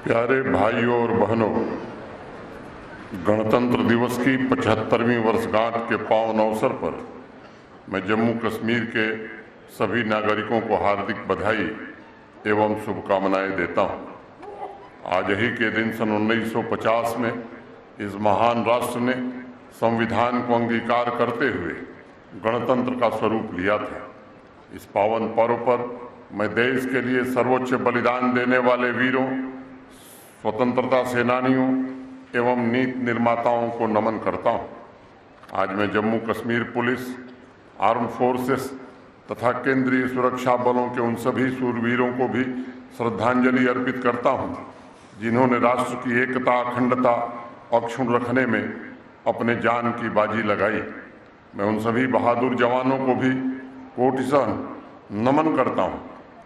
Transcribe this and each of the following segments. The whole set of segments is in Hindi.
प्यारे भाइयों और बहनों, गणतंत्र दिवस की 75वीं वर्षगांठ के पावन अवसर पर मैं जम्मू कश्मीर के सभी नागरिकों को हार्दिक बधाई एवं शुभकामनाएं देता हूं। आज ही के दिन सन 1950 में इस महान राष्ट्र ने संविधान को अंगीकार करते हुए गणतंत्र का स्वरूप लिया था। इस पावन पर्व पर मैं देश के लिए सर्वोच्च बलिदान देने वाले वीरों, स्वतंत्रता सेनानियों एवं नीति निर्माताओं को नमन करता हूं। आज मैं Jammu Kashmir police, arm forces तथा केंद्रीय सुरक्षा बलों के उन सभी शूरवीरों को भी श्रद्धांजलि अर्पित करता हूं, जिन्होंने राष्ट्र की एकता, अखंडता अक्षुण्ण रखने में अपने जान की बाजी लगाई। मैं उन सभी बहादुर जवानों को भी कोटिशः नमन करता हूं,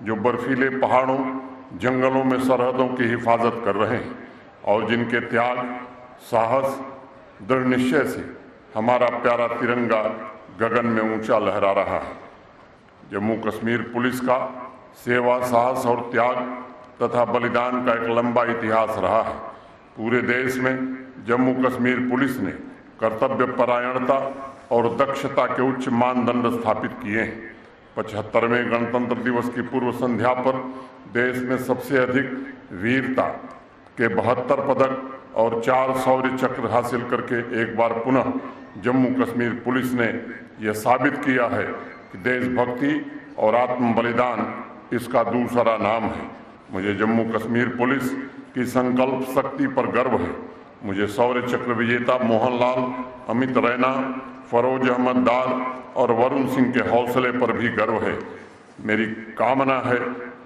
जो बर्फीले पहाड़ों, जंगलों में सरहदों की हिफाजत कर रहे हैं और जिनके त्याग, साहस, दृढ़ निश्चय से हमारा प्यारा तिरंगा गगन में ऊंचा लहरा रहा है। जम्मू कश्मीर पुलिस का सेवा, साहस और त्याग तथा बलिदान का एक लंबा इतिहास रहा है। पूरे देश में जम्मू कश्मीर पुलिस ने कर्तव्य परायणता और दक्षता के उच्च मानदंड स्थापित किए हैं। 75वें गणतंत्र दिवस की पूर्व संध्या पर देश में सबसे अधिक वीरता के 72 पदक और 4 शौर्य चक्र हासिल करके एक बार पुनः जम्मू कश्मीर पुलिस ने यह साबित किया है कि देशभक्ति और आत्म बलिदान इसका दूसरा नाम है। मुझे जम्मू कश्मीर पुलिस की संकल्प शक्ति पर गर्व है। मुझे शौर्य चक्र विजेता मोहनलाल, अमित रैना, फरोज अहमद डार और वरुण सिंह के हौसले पर भी गर्व है। मेरी कामना है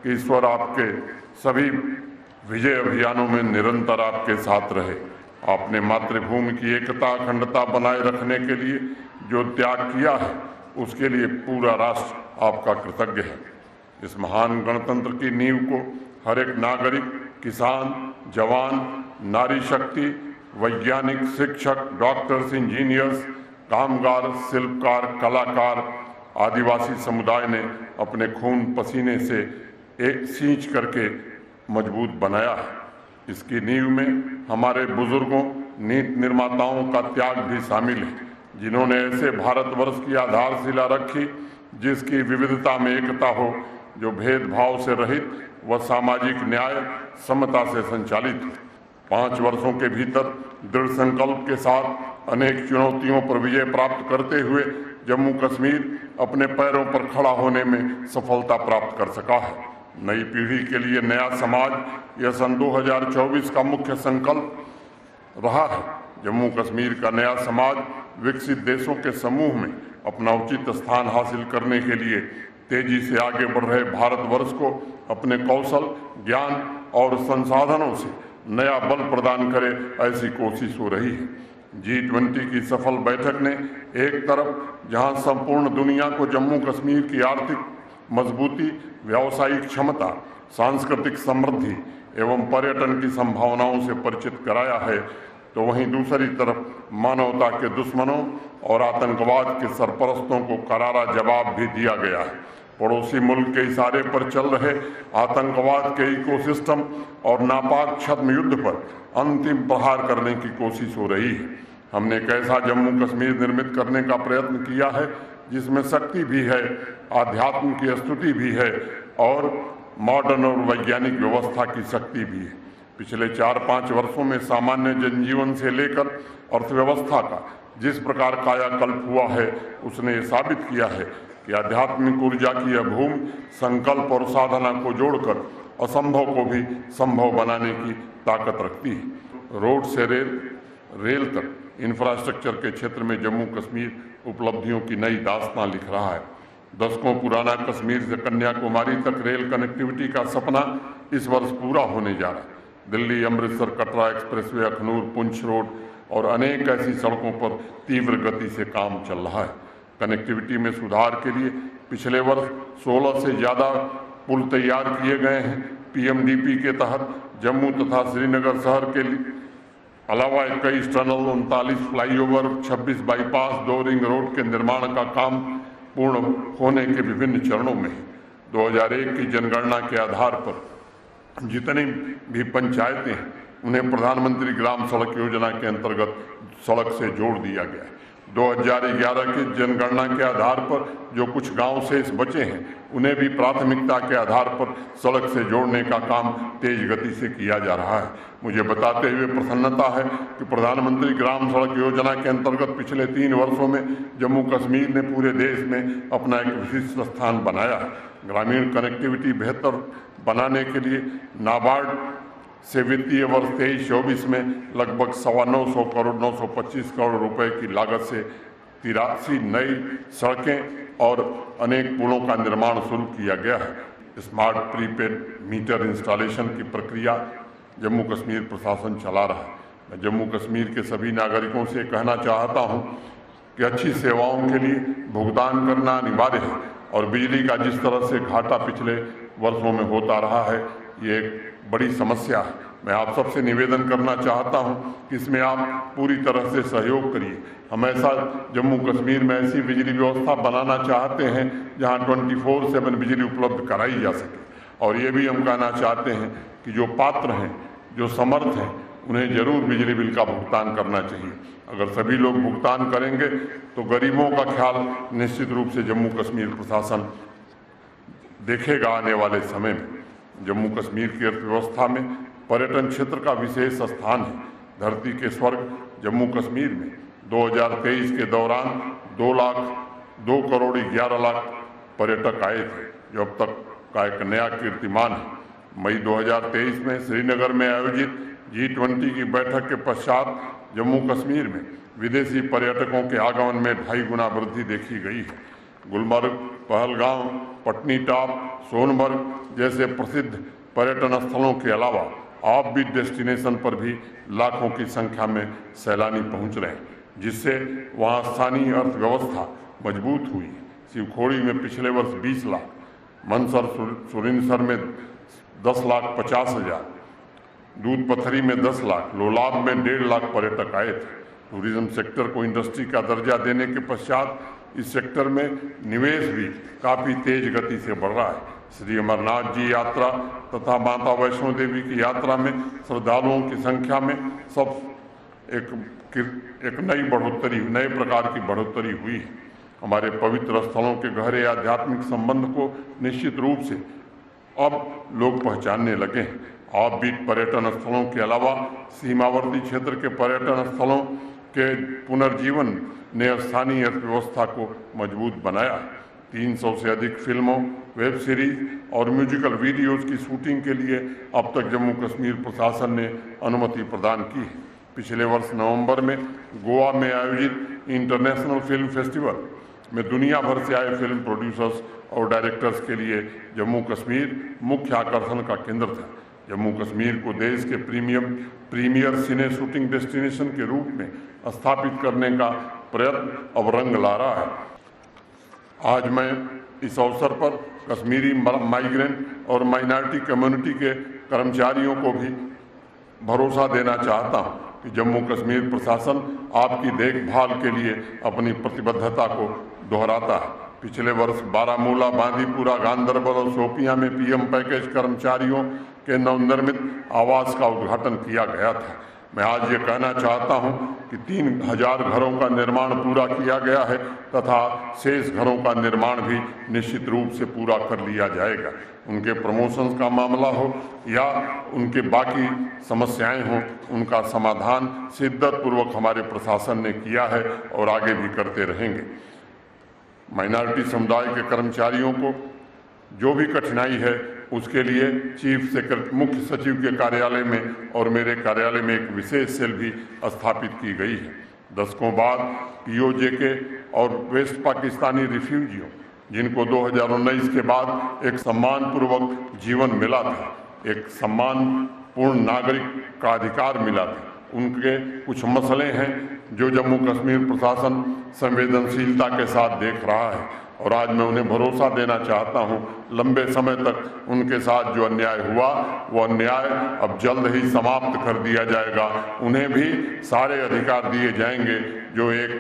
कि ईश्वर आपके सभी विजय अभियानों में निरंतर आपके साथ रहे। आपने मातृभूमि की एकता, अखंडता बनाए रखने के लिए जो त्याग किया है, उसके लिए पूरा राष्ट्र आपका कृतज्ञ है। इस महान गणतंत्र की नींव को हर एक नागरिक, किसान, जवान, नारी शक्ति, वैज्ञानिक, शिक्षक, डॉक्टर्स, इंजीनियर्स, कामगार, शिल्पकार, कलाकार, आदिवासी समुदाय ने अपने खून पसीने से एक सींच करके मजबूत बनाया है। इसकी नींव में हमारे बुजुर्गों, नीति निर्माताओं का त्याग भी शामिल है, जिन्होंने ऐसे भारतवर्ष की आधारशिला रखी जिसकी विविधता में एकता हो, जो भेदभाव से रहित व सामाजिक न्याय, समता से संचालित है। 5 वर्षों के भीतर दृढ़ संकल्प के साथ अनेक चुनौतियों पर विजय प्राप्त करते हुए जम्मू कश्मीर अपने पैरों पर खड़ा होने में सफलता प्राप्त कर सका है। नई पीढ़ी के लिए नया समाज, यह सन 2024 का मुख्य संकल्प रहा है। जम्मू कश्मीर का नया समाज विकसित देशों के समूह में अपना उचित स्थान हासिल करने के लिए तेजी से आगे बढ़ रहे भारतवर्ष को अपने कौशल, ज्ञान और संसाधनों से नया बल प्रदान करे, ऐसी कोशिश हो रही है। G20 की सफल बैठक ने एक तरफ जहां संपूर्ण दुनिया को जम्मू कश्मीर की आर्थिक मजबूती, व्यावसायिक क्षमता, सांस्कृतिक समृद्धि एवं पर्यटन की संभावनाओं से परिचित कराया है, तो वहीं दूसरी तरफ मानवता के दुश्मनों और आतंकवाद के सरपरस्तों को करारा जवाब भी दिया गया है। पड़ोसी मुल्क के इशारे पर चल रहे आतंकवाद के इकोसिस्टम और नापाक छद्म युद्ध पर अंतिम प्रहार करने की कोशिश हो रही है। हमने एक ऐसा जम्मू कश्मीर निर्मित करने का प्रयत्न किया है जिसमें शक्ति भी है, आध्यात्म की स्तुति भी है और मॉडर्न और वैज्ञानिक व्यवस्था की शक्ति भी है। पिछले 4-5 वर्षों में सामान्य जनजीवन से लेकर अर्थव्यवस्था का जिस प्रकार कायाकल्प हुआ है, उसने ये साबित किया है कि आध्यात्मिक ऊर्जा की यह भूमि संकल्प और साधना को जोड़कर असंभव को भी संभव बनाने की ताकत रखती है। रोड से रेल तक इंफ्रास्ट्रक्चर के क्षेत्र में जम्मू कश्मीर उपलब्धियों की नई दास्तान लिख रहा है। दशकों पुराना कश्मीर से कन्याकुमारी तक रेल कनेक्टिविटी का सपना इस वर्ष पूरा होने जा रहा है। दिल्ली, अमृतसर, कटरा एक्सप्रेसवे, अखनूर, पुंछ रोड और अनेक ऐसी सड़कों पर तीव्र गति से काम चल रहा है। कनेक्टिविटी में सुधार के लिए पिछले वर्ष 16 से ज़्यादा पुल तैयार किए गए हैं। PMDP के तहत जम्मू तथा श्रीनगर शहर के अलावा 21 tunnel, 39 flyover, 26 bypass, 2 ring road के निर्माण का काम पूर्ण होने के विभिन्न चरणों में है। 2001 की जनगणना के आधार पर जितनी भी पंचायतें हैं उन्हें प्रधानमंत्री ग्राम सड़क योजना के अंतर्गत सड़क से जोड़ दिया गया है। 2011 की जनगणना के आधार पर जो कुछ गांव शेष बचे हैं उन्हें भी प्राथमिकता के आधार पर सड़क से जोड़ने का काम तेज गति से किया जा रहा है। मुझे बताते हुए प्रसन्नता है कि प्रधानमंत्री ग्राम सड़क योजना के अंतर्गत पिछले 3 वर्षों में जम्मू कश्मीर ने पूरे देश में अपना एक विशिष्ट स्थान बनाया है। ग्रामीण कनेक्टिविटी बेहतर बनाने के लिए नाबार्ड से वित्तीय वर्ष 23-24 में लगभग 925 करोड़ 925 करोड़ रुपए की लागत से 83 नई सड़कें और अनेक पुलों का निर्माण शुरू किया गया है। स्मार्ट प्रीपेड मीटर इंस्टॉलेशन की प्रक्रिया जम्मू कश्मीर प्रशासन चला रहा है। मैं जम्मू कश्मीर के सभी नागरिकों से कहना चाहता हूं कि अच्छी सेवाओं के लिए भुगतान करना अनिवार्य है और बिजली का जिस तरह से घाटा पिछले वर्षों में होता रहा है ये एक बड़ी समस्या है। मैं आप सबसे निवेदन करना चाहता हूं कि इसमें आप पूरी तरह से सहयोग करिए। हम ऐसा जम्मू कश्मीर में ऐसी बिजली व्यवस्था बनाना चाहते हैं जहां 24/7 बिजली उपलब्ध कराई जा सके और ये भी हम कहना चाहते हैं कि जो पात्र हैं, जो समर्थ हैं, उन्हें जरूर बिजली बिल का भुगतान करना चाहिए। अगर सभी लोग भुगतान करेंगे तो गरीबों का ख्याल निश्चित रूप से जम्मू कश्मीर प्रशासन देखेगा। आने वाले समय में जम्मू कश्मीर की अर्थव्यवस्था में पर्यटन क्षेत्र का विशेष स्थान है। धरती के स्वर्ग जम्मू कश्मीर में 2023 के दौरान 2 करोड़ 11 लाख पर्यटक आए थे, जो अब तक का एक नया कीर्तिमान है। मई 2023 में श्रीनगर में आयोजित G20 की बैठक के पश्चात जम्मू कश्मीर में विदेशी पर्यटकों के आगमन में 2.5 गुना वृद्धि देखी गई है। गुलमर्ग, पहलगांव, पटनी टॉप, सोनमर्ग जैसे प्रसिद्ध पर्यटन स्थलों के अलावा ऑफबीट डेस्टिनेशन पर भी लाखों की संख्या में सैलानी पहुंच रहे हैं, जिससे वहां स्थानीय अर्थव्यवस्था मजबूत हुई है। शिवखोड़ी में पिछले वर्ष 20 लाख, मनसर सुरिनसर में 10,50,000, दूध पथरी में 10 लाख, लोलाब में 1.5 लाख पर्यटक आए थे। टूरिज्म सेक्टर को इंडस्ट्री का दर्जा देने के पश्चात इस सेक्टर में निवेश भी काफ़ी तेज गति से बढ़ रहा है। श्री अमरनाथ जी यात्रा तथा माता वैष्णो देवी की यात्रा में श्रद्धालुओं की संख्या में एक नई बढ़ोतरी, नए प्रकार की बढ़ोतरी हुई है। हमारे पवित्र स्थलों के गहरे आध्यात्मिक संबंध को निश्चित रूप से अब लोग पहचानने लगे हैं। ऑफबीट पर्यटन स्थलों के अलावा सीमावर्ती क्षेत्र के पर्यटन स्थलों के पुनर्जीवन ने स्थानीय अर्थव्यवस्था को मजबूत बनाया। 300 से अधिक फिल्मों, वेब सीरीज और म्यूजिकल वीडियोज़ की शूटिंग के लिए अब तक जम्मू कश्मीर प्रशासन ने अनुमति प्रदान की है। पिछले वर्ष नवंबर में गोवा में आयोजित इंटरनेशनल फिल्म फेस्टिवल में दुनिया भर से आए फिल्म प्रोड्यूसर्स और डायरेक्टर्स के लिए जम्मू कश्मीर मुख्य आकर्षण का केंद्र था। जम्मू कश्मीर को देश के प्रीमियर सिने शूटिंग डेस्टिनेशन के रूप में स्थापित करने का प्रयत्न अब रंग ला रहा है। आज मैं इस अवसर पर कश्मीरी माइग्रेंट और माइनॉरिटी कम्युनिटी के कर्मचारियों को भी भरोसा देना चाहता हूं कि जम्मू कश्मीर प्रशासन आपकी देखभाल के लिए अपनी प्रतिबद्धता को दोहराता है। पिछले वर्ष बारामूला, बांदीपुरा, गांदरबल और शोपियां में पीएम पैकेज कर्मचारियों के नवनिर्मित आवास का उद्घाटन किया गया था। मैं आज ये कहना चाहता हूं कि 3000 घरों का निर्माण पूरा किया गया है तथा शेष घरों का निर्माण भी निश्चित रूप से पूरा कर लिया जाएगा। उनके प्रमोशंस का मामला हो या उनके बाकी समस्याएं हों, उनका समाधान शिद्दतपूर्वक हमारे प्रशासन ने किया है और आगे भी करते रहेंगे। माइनॉरिटी समुदाय के कर्मचारियों को जो भी कठिनाई है उसके लिए चीफ सेक्रेटरी, मुख्य सचिव के कार्यालय में और मेरे कार्यालय में एक विशेष सेल भी स्थापित की गई है। दशकों बाद POJK और वेस्ट पाकिस्तानी रिफ्यूजियों, जिनको 2019 के बाद एक सम्मानपूर्वक जीवन मिला था, एक सम्मानपूर्ण नागरिक का अधिकार मिला था, उनके कुछ मसले हैं जो जम्मू कश्मीर प्रशासन संवेदनशीलता के साथ देख रहा है और आज मैं उन्हें भरोसा देना चाहता हूं, लंबे समय तक उनके साथ जो अन्याय हुआ वो अन्याय अब जल्द ही समाप्त कर दिया जाएगा। उन्हें भी सारे अधिकार दिए जाएंगे जो एक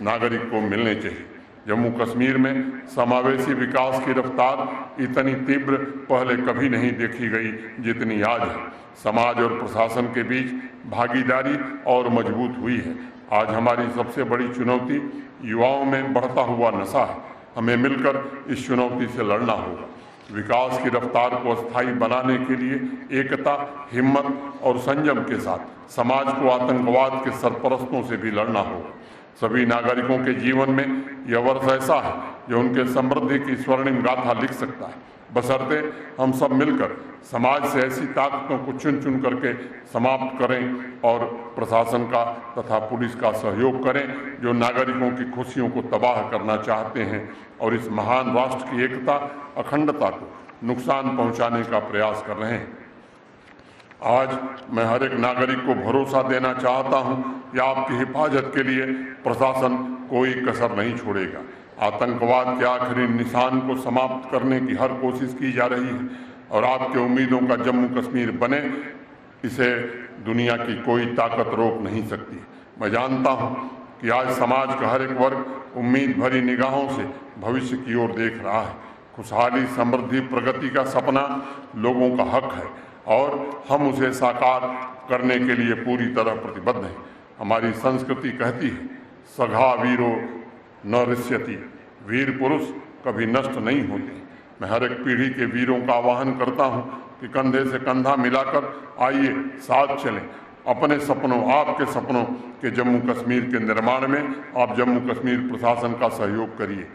नागरिक को मिलने चाहिए। जम्मू कश्मीर में समावेशी विकास की रफ्तार इतनी तीव्र पहले कभी नहीं देखी गई जितनी आज है। समाज और प्रशासन के बीच भागीदारी और मजबूत हुई है। आज हमारी सबसे बड़ी चुनौती युवाओं में बढ़ता हुआ नशा है। हमें मिलकर इस चुनौती से लड़ना होगा। विकास की रफ्तार को स्थायी बनाने के लिए एकता, हिम्मत और संयम के साथ समाज को आतंकवाद के सरपरस्तों से भी लड़ना होगा। सभी नागरिकों के जीवन में यह वर्ष ऐसा है जो उनके समृद्धि की स्वर्णिम गाथा लिख सकता है, बशर्ते हम सब मिलकर समाज से ऐसी ताकतों को चुन चुन करके समाप्त करें और प्रशासन का तथा पुलिस का सहयोग करें जो नागरिकों की खुशियों को तबाह करना चाहते हैं और इस महान राष्ट्र की एकता, अखंडता को नुकसान पहुंचाने का प्रयास कर रहे हैं। आज मैं हर एक नागरिक को भरोसा देना चाहता हूं कि आपकी हिफाजत के लिए प्रशासन कोई कसर नहीं छोड़ेगा। आतंकवाद के आखिरी निशान को समाप्त करने की हर कोशिश की जा रही है और आपके उम्मीदों का जम्मू कश्मीर बने, इसे दुनिया की कोई ताकत रोक नहीं सकती। मैं जानता हूं कि आज समाज का हर एक वर्ग उम्मीद भरी निगाहों से भविष्य की ओर देख रहा है। खुशहाली, समृद्धि, प्रगति का सपना लोगों का हक है और हम उसे साकार करने के लिए पूरी तरह प्रतिबद्ध हैं। हमारी संस्कृति कहती है, सघा वीरो न ऋष्यति, वीर पुरुष कभी नष्ट नहीं होते। मैं हर एक पीढ़ी के वीरों का आह्वान करता हूं कि कंधे से कंधा मिलाकर आइए, साथ चलें। अपने सपनों, आपके सपनों के जम्मू कश्मीर के निर्माण में आप जम्मू कश्मीर प्रशासन का सहयोग करिए।